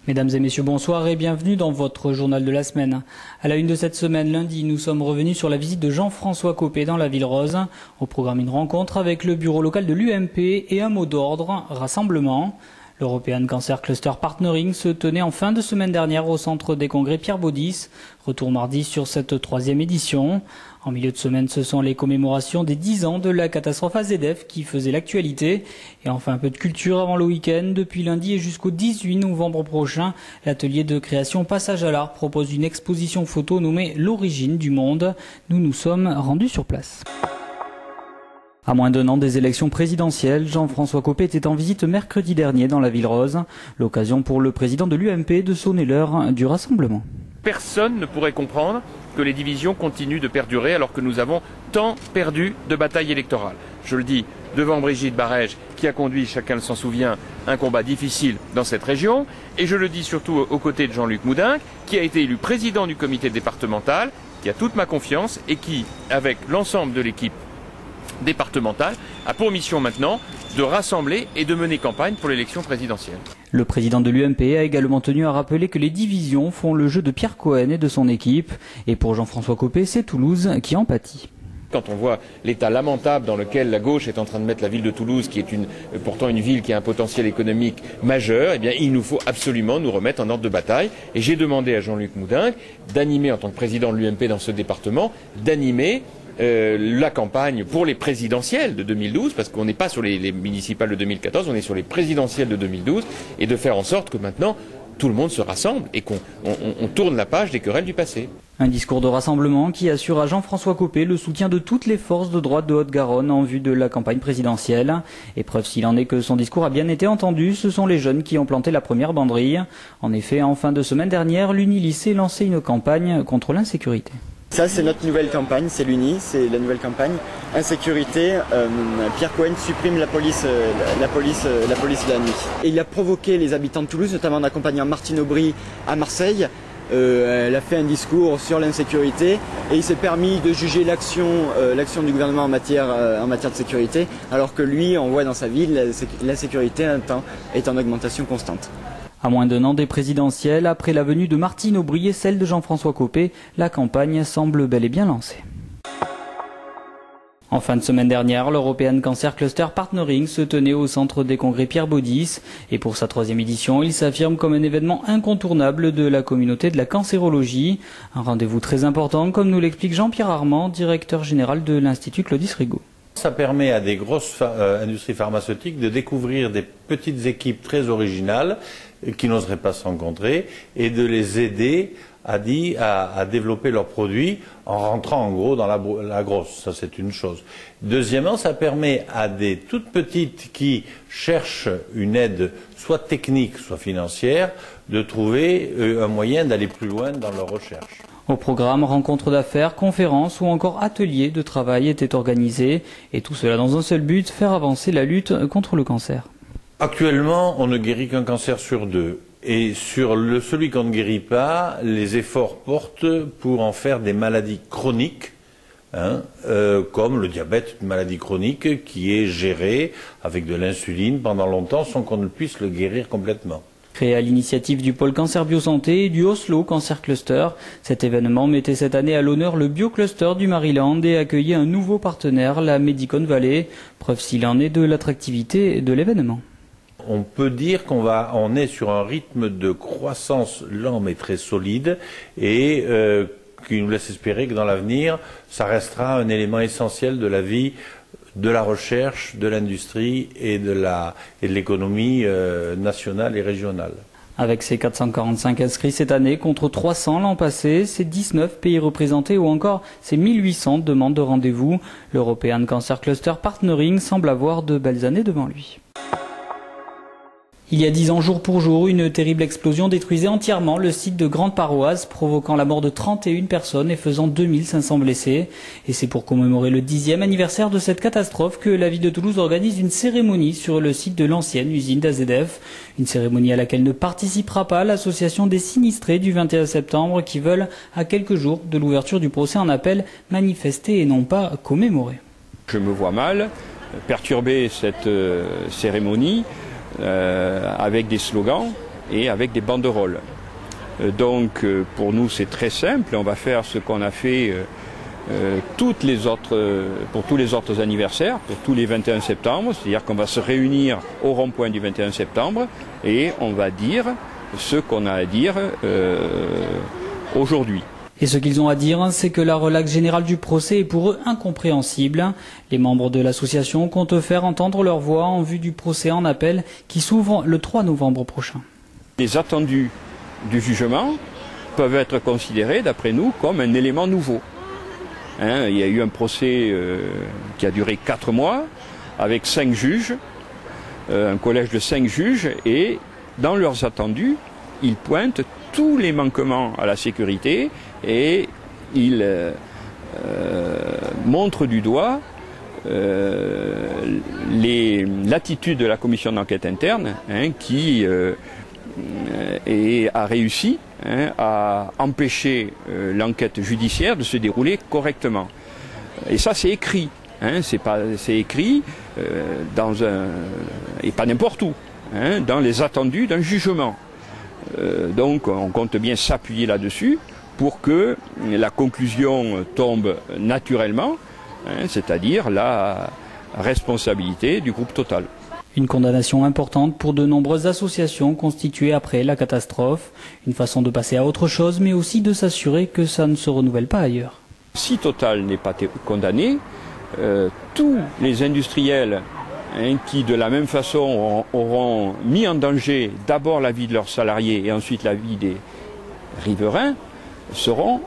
Mesdames et messieurs, bonsoir et bienvenue dans votre journal de la semaine. À la une de cette semaine, lundi, nous sommes revenus sur la visite de Jean-François Copé dans la Ville Rose. Au programme, une rencontre avec le bureau local de l'UMP et un mot d'ordre, rassemblement. L'European Cancer Cluster Partnering se tenait en fin de semaine dernière au centre des congrès Pierre Baudis. Retour mardi sur cette 3e édition. En milieu de semaine, ce sont les commémorations des 10 ans de la catastrophe AZF qui faisaient l'actualité. Et enfin, un peu de culture avant le week-end. Depuis lundi et jusqu'au 18 novembre prochain, l'atelier de création Passage à l'Art propose une exposition photo nommée L'origine du monde. Nous nous sommes rendus sur place. À moins d'un an des élections présidentielles, Jean-François Copé était en visite mercredi dernier dans la Ville Rose. L'occasion pour le président de l'UMP de sonner l'heure du rassemblement. Personne ne pourrait comprendre que les divisions continuent de perdurer alors que nous avons tant perdu de batailles électorales. Je le dis devant Brigitte Barège, qui a conduit, chacun s'en souvient, un combat difficile dans cette région, et je le dis surtout aux côtés de Jean-Luc Moudinque, qui a été élu président du comité départemental, qui a toute ma confiance et qui, avec l'ensemble de l'équipe départementale, a pour mission maintenant de rassembler et de mener campagne pour l'élection présidentielle. Le président de l'UMP a également tenu à rappeler que les divisions font le jeu de Pierre Cohen et de son équipe. Et pour Jean-François Copé, c'est Toulouse qui en pâtit. Quand on voit l'état lamentable dans lequel la gauche est en train de mettre la ville de Toulouse, qui est pourtant une ville qui a un potentiel économique majeur, eh bien, il nous faut absolument nous remettre en ordre de bataille. Et j'ai demandé à Jean-Luc Moudinque d'animer, en tant que président de l'UMP dans ce département, d'animer la campagne pour les présidentielles de 2012, parce qu'on n'est pas sur les municipales de 2014, on est sur les présidentielles de 2012, et de faire en sorte que maintenant tout le monde se rassemble et qu'on tourne la page des querelles du passé. Un discours de rassemblement qui assure à Jean-François Copé le soutien de toutes les forces de droite de Haute-Garonne en vue de la campagne présidentielle. Et preuve s'il en est que son discours a bien été entendu, ce sont les jeunes qui ont planté la première banderille. En effet, en fin de semaine dernière, l'Uni-Lycée lançait une campagne contre l'insécurité. Ça, c'est notre nouvelle campagne, c'est l'UNI, c'est la nouvelle campagne. Insécurité, Pierre Cohen supprime la police de la nuit. Et il a provoqué les habitants de Toulouse, notamment en accompagnant Martine Aubry à Marseille. Elle a fait un discours sur l'insécurité et il s'est permis de juger l'action du gouvernement en matière de sécurité, alors que lui, on voit dans sa ville, l'insécurité est en augmentation constante. À moins d'un an des présidentielles, après la venue de Martine Aubry et celle de Jean-François Copé, la campagne semble bel et bien lancée. En fin de semaine dernière, l'European Cancer Cluster Partnering se tenait au centre des congrès Pierre Baudis. Et pour sa 3e édition, il s'affirme comme un événement incontournable de la communauté de la cancérologie. Un rendez-vous très important, comme nous l'explique Jean-Pierre Armand, directeur général de l'Institut Claudis Rigaud. Ça permet à des grosses industries pharmaceutiques de découvrir des petites équipes très originales qui n'oseraient pas se rencontrer et de les aider à développer leurs produits en rentrant en gros dans la grosse. Ça, c'est une chose. Deuxièmement, ça permet à des toutes petites qui cherchent une aide soit technique, soit financière, de trouver un moyen d'aller plus loin dans leur recherche. Au programme, rencontres d'affaires, conférences ou encore ateliers de travail étaient organisés. Et tout cela dans un seul but, faire avancer la lutte contre le cancer. Actuellement, on ne guérit qu'un cancer sur 2. Et sur celui qu'on ne guérit pas, les efforts portent pour en faire des maladies chroniques, comme le diabète, une maladie chronique qui est gérée avec de l'insuline pendant longtemps sans qu'on ne puisse le guérir complètement. Créé à l'initiative du pôle Cancer Biosanté et du Oslo Cancer Cluster, cet événement mettait cette année à l'honneur le Biocluster du Maryland et accueillait un nouveau partenaire, la Medicon Valley, preuve s'il en est de l'attractivité de l'événement. On peut dire qu'on est sur un rythme de croissance lent mais très solide et qui nous laisse espérer que dans l'avenir, ça restera un élément essentiel de la vie de la recherche, de l'industrie et de l'économie nationale et régionale. Avec ses 445 inscrits cette année contre 300 l'an passé, ses 19 pays représentés ou encore ses 1800 demandes de rendez-vous, l'European Cancer Cluster Partnering semble avoir de belles années devant lui. Il y a 10 ans, jour pour jour, une terrible explosion détruisait entièrement le site de Grande-Paroisse, provoquant la mort de 31 personnes et faisant 2500 blessés. Et c'est pour commémorer le 10e anniversaire de cette catastrophe que la ville de Toulouse organise une cérémonie sur le site de l'ancienne usine d'AZF. Une cérémonie à laquelle ne participera pas l'association des sinistrés du 21 septembre qui veulent, à quelques jours de l'ouverture du procès en appel, manifester et non pas commémorer. Je me vois mal perturber cette cérémonie avec des slogans et avec des banderoles. Donc pour nous c'est très simple, on va faire ce qu'on a fait pour tous les autres anniversaires, pour tous les 21 septembre, c'est-à-dire qu'on va se réunir au rond-point du 21 septembre et on va dire ce qu'on a à dire aujourd'hui. Et ce qu'ils ont à dire, c'est que la relaxe générale du procès est pour eux incompréhensible. Les membres de l'association comptent faire entendre leur voix en vue du procès en appel qui s'ouvre le 3 novembre prochain. Les attendus du jugement peuvent être considérés, d'après nous, comme un élément nouveau. Il y a eu un procès qui a duré 4 mois, avec 5 juges, un collège de 5 juges, et dans leurs attendus, ils pointent tous les manquements à la sécurité et ils montrent du doigt l'attitude de la commission d'enquête interne qui a réussi à empêcher l'enquête judiciaire de se dérouler correctement. Et ça c'est écrit, c'est écrit et pas n'importe où, dans les attendus d'un jugement. Donc on compte bien s'appuyer là-dessus pour que la conclusion tombe naturellement, c'est-à-dire la responsabilité du groupe Total. Une condamnation importante pour de nombreuses associations constituées après la catastrophe. Une façon de passer à autre chose, mais aussi de s'assurer que ça ne se renouvelle pas ailleurs. Si Total n'est pas condamné, tous les industriels qui de la même façon auront mis en danger d'abord la vie de leurs salariés et ensuite la vie des riverains seront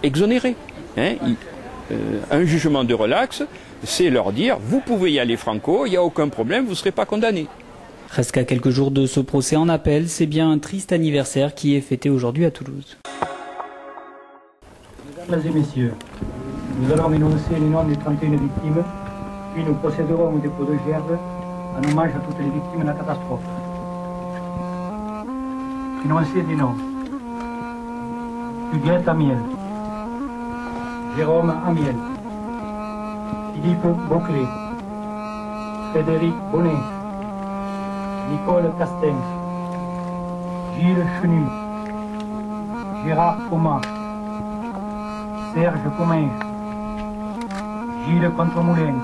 exonérés. Un jugement de relax, c'est leur dire vous pouvez y aller franco, il n'y a aucun problème, vous ne serez pas condamné. Reste qu'à quelques jours de ce procès en appel, c'est bien un triste anniversaire qui est fêté aujourd'hui à Toulouse. Mesdames et messieurs, nous allons énoncer les noms des 31 victimes, puis nous procéderons au dépôt de gerbe en hommage à toutes les victimes de la catastrophe. Énoncer des noms. Huguette Amiel, Jérôme Amiel, Philippe Bouclé, Frédéric Bonnet, Nicole Castaing, Gilles Chenu, Gérard Comas, Serge Comminges, Gilles Contremoulins,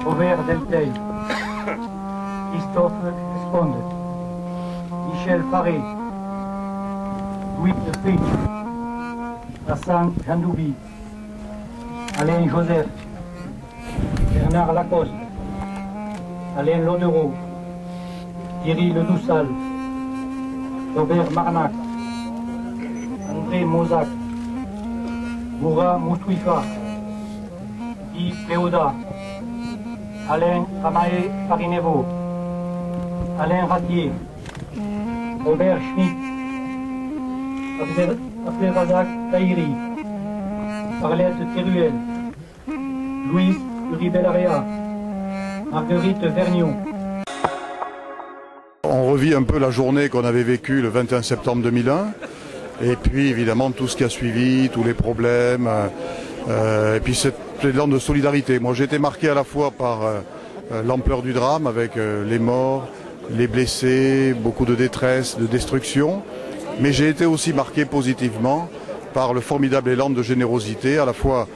Robert Delteil, Christophe Esponde, Michel Faré, Louis Fritsch, Hassan Jandoubi, Alain Joseph, Bernard Lacoste, Alain Laudereau, Thierry Ledoussal, Robert Marnac, André Mozac, Moura Moutouifa, Guy Péoda, Alain Ramae Farinevo, Alain Ratier, Robert Schmitt, Abdelrazak Tahiri, Arlette Teruel, Louise Uribe-Larrea, Marguerite Vergniaud. On revit un peu la journée qu'on avait vécue le 21 septembre 2001 et puis évidemment tout ce qui a suivi, tous les problèmes et puis cet élan de solidarité. Moi j'ai été marqué à la fois par l'ampleur du drame avec les morts, les blessés, beaucoup de détresse, de destruction, mais j'ai été aussi marqué positivement par le formidable élan de générosité, à la fois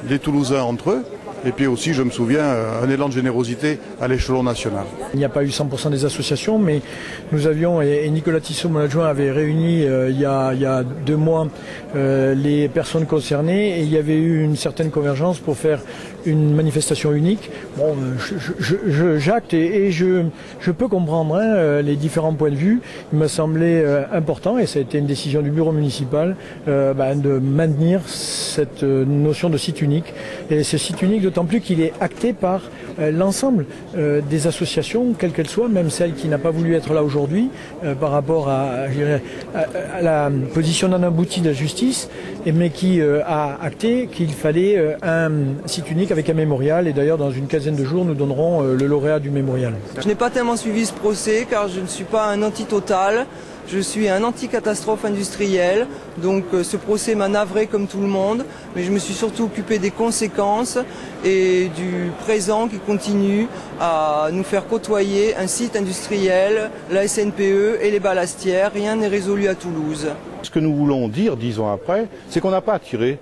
des Toulousains entre eux, et puis aussi, je me souviens, un élan de générosité à l'échelon national. Il n'y a pas eu 100% des associations, mais nous avions, et Nicolas Tissot, mon adjoint, avait réuni il y a 2 mois les personnes concernées, et il y avait eu une certaine convergence pour faire une manifestation unique. Bon, j'acte et je peux comprendre les différents points de vue. Il m'a semblé important, et ça a été une décision du bureau municipal, de maintenir cette notion de site unique. Et ce site unique, d'autant plus qu'il est acté par l'ensemble des associations, quelles qu'elles soient, même celle qui n'a pas voulu être là aujourd'hui, par rapport à la position non aboutie de la justice, mais qui a acté qu'il fallait un site unique avec un mémorial. Et d'ailleurs, dans une quinzaine de jours, nous donnerons le lauréat du mémorial. Je n'ai pas tellement suivi ce procès car je ne suis pas un anti-Total. Je suis un anti-catastrophe industrielle, donc ce procès m'a navré comme tout le monde, mais je me suis surtout occupé des conséquences et du présent qui continue à nous faire côtoyer un site industriel, la SNPE et les ballastières. Rien n'est résolu à Toulouse. Ce que nous voulons dire 10 ans après, c'est qu'on n'a pas tiré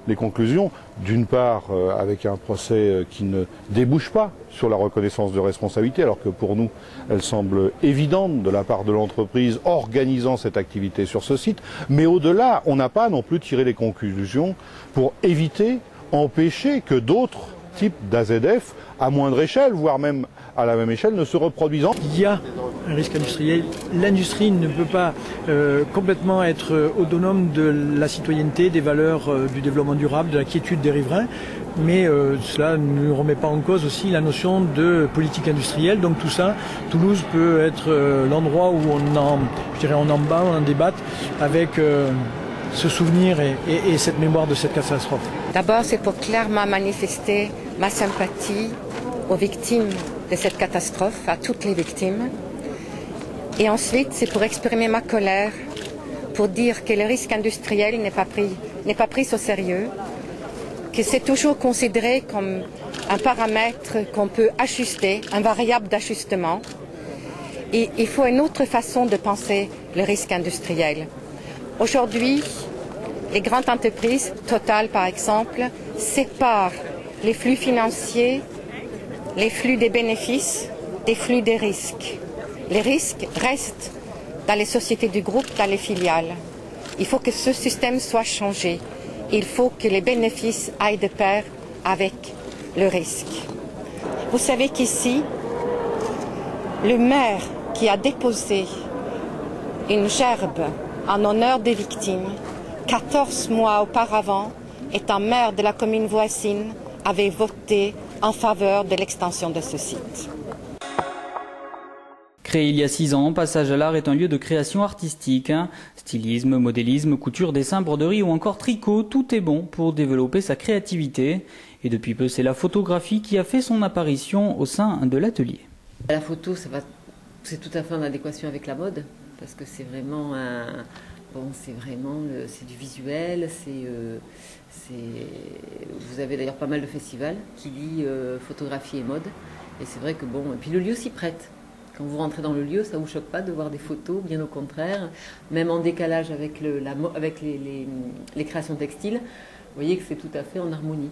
les conclusions, d'une part avec un procès qui ne débouche pas sur la reconnaissance de responsabilité, alors que pour nous, elle semble évidente de la part de l'entreprise organisant cette activité sur ce site, mais au-delà, on n'a pas non plus tiré les conclusions pour éviter, empêcher que d'autres types d'AZF, à moindre échelle, voire même à la même échelle, ne se reproduisent. Il y a un risque industriel. L'industrie ne peut pas complètement être autonome de la citoyenneté, des valeurs du développement durable, de la quiétude des riverains, mais cela ne remet pas en cause aussi la notion de politique industrielle. Donc tout ça, Toulouse peut être l'endroit où on en débatte avec ce souvenir et cette mémoire de cette catastrophe. D'abord, c'est pour clairement manifester ma sympathie aux victimes de cette catastrophe, à toutes les victimes. Et ensuite, c'est pour exprimer ma colère, pour dire que le risque industriel n'est pas pris au sérieux, que c'est toujours considéré comme un paramètre qu'on peut ajuster, un variable d'ajustement. Et il faut une autre façon de penser le risque industriel. Aujourd'hui, les grandes entreprises, Total par exemple, séparent les flux financiers, les flux des bénéfices, des flux des risques. Les risques restent dans les sociétés du groupe, dans les filiales. Il faut que ce système soit changé. Il faut que les bénéfices aillent de pair avec le risque. Vous savez qu'ici, le maire qui a déposé une gerbe en honneur des victimes, 14 mois auparavant, étant maire de la commune voisine, avait voté en faveur de l'extension de ce site. Créé il y a 6 ans, Passage à l'Art est un lieu de création artistique. Stylisme, modélisme, couture, dessin, broderie ou encore tricot, tout est bon pour développer sa créativité. Et depuis peu, c'est la photographie qui a fait son apparition au sein de l'atelier. La photo, c'est tout à fait en adéquation avec la mode, parce que c'est vraiment c'est du visuel, vous avez d'ailleurs pas mal de festivals qui lient photographie et mode, et c'est vrai que et puis le lieu s'y prête. Quand vous rentrez dans le lieu, ça ne vous choque pas de voir des photos, bien au contraire, même en décalage avec les créations textiles, vous voyez que c'est tout à fait en harmonie.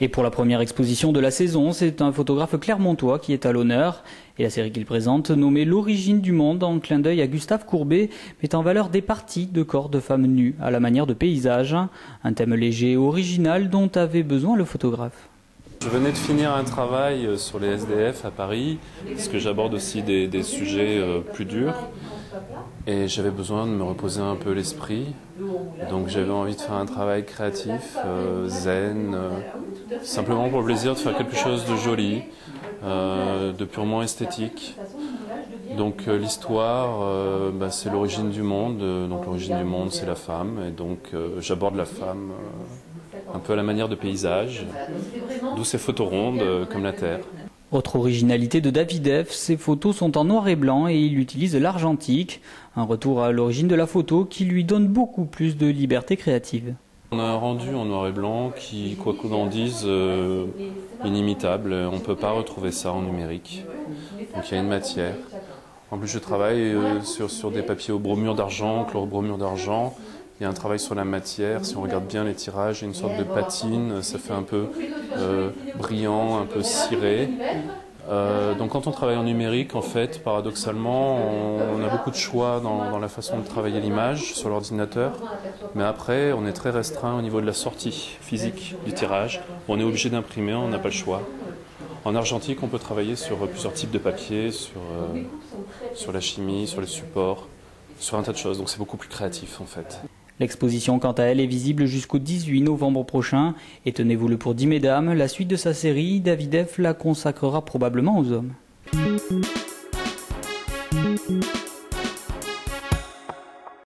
Et pour la première exposition de la saison, c'est un photographe clermontois qui est à l'honneur. Et la série qu'il présente, nommée L'origine du monde, en clin d'œil à Gustave Courbet, met en valeur des parties de corps de femmes nues à la manière de paysages. Un thème léger et original dont avait besoin le photographe. Je venais de finir un travail sur les SDF à Paris, parce que j'aborde aussi des sujets plus durs. Et j'avais besoin de me reposer un peu l'esprit. Donc j'avais envie de faire un travail créatif, zen, simplement pour le plaisir de faire quelque chose de joli, de purement esthétique. Donc l'histoire, c'est l'origine du monde. Donc l'origine du monde, c'est la femme. Et donc j'aborde la femme un peu à la manière de paysage, d'où ces photos rondes comme la terre. Autre originalité de David F, ses photos sont en noir et blanc et il utilise l'argentique, un retour à l'origine de la photo qui lui donne beaucoup plus de liberté créative. On a un rendu en noir et blanc qui, quoi qu'on en dise, inimitable. On ne peut pas retrouver ça en numérique. Donc il y a une matière. En plus je travaille sur des papiers au bromure d'argent, chlorobromure d'argent. Il y a un travail sur la matière, si on regarde bien les tirages, il y a une sorte de patine, ça fait un peu brillant, un peu ciré. Donc quand on travaille en numérique, en fait, paradoxalement, on a beaucoup de choix dans la façon de travailler l'image sur l'ordinateur, mais après, on est très restreint au niveau de la sortie physique du tirage. On est obligé d'imprimer, on n'a pas le choix. En argentique, on peut travailler sur plusieurs types de papier, sur la chimie, sur les supports, sur un tas de choses, donc c'est beaucoup plus créatif en fait. L'exposition, quant à elle, est visible jusqu'au 18 novembre prochain. Et tenez-vous-le pour dit, mesdames, la suite de sa série, David F la consacrera probablement aux hommes.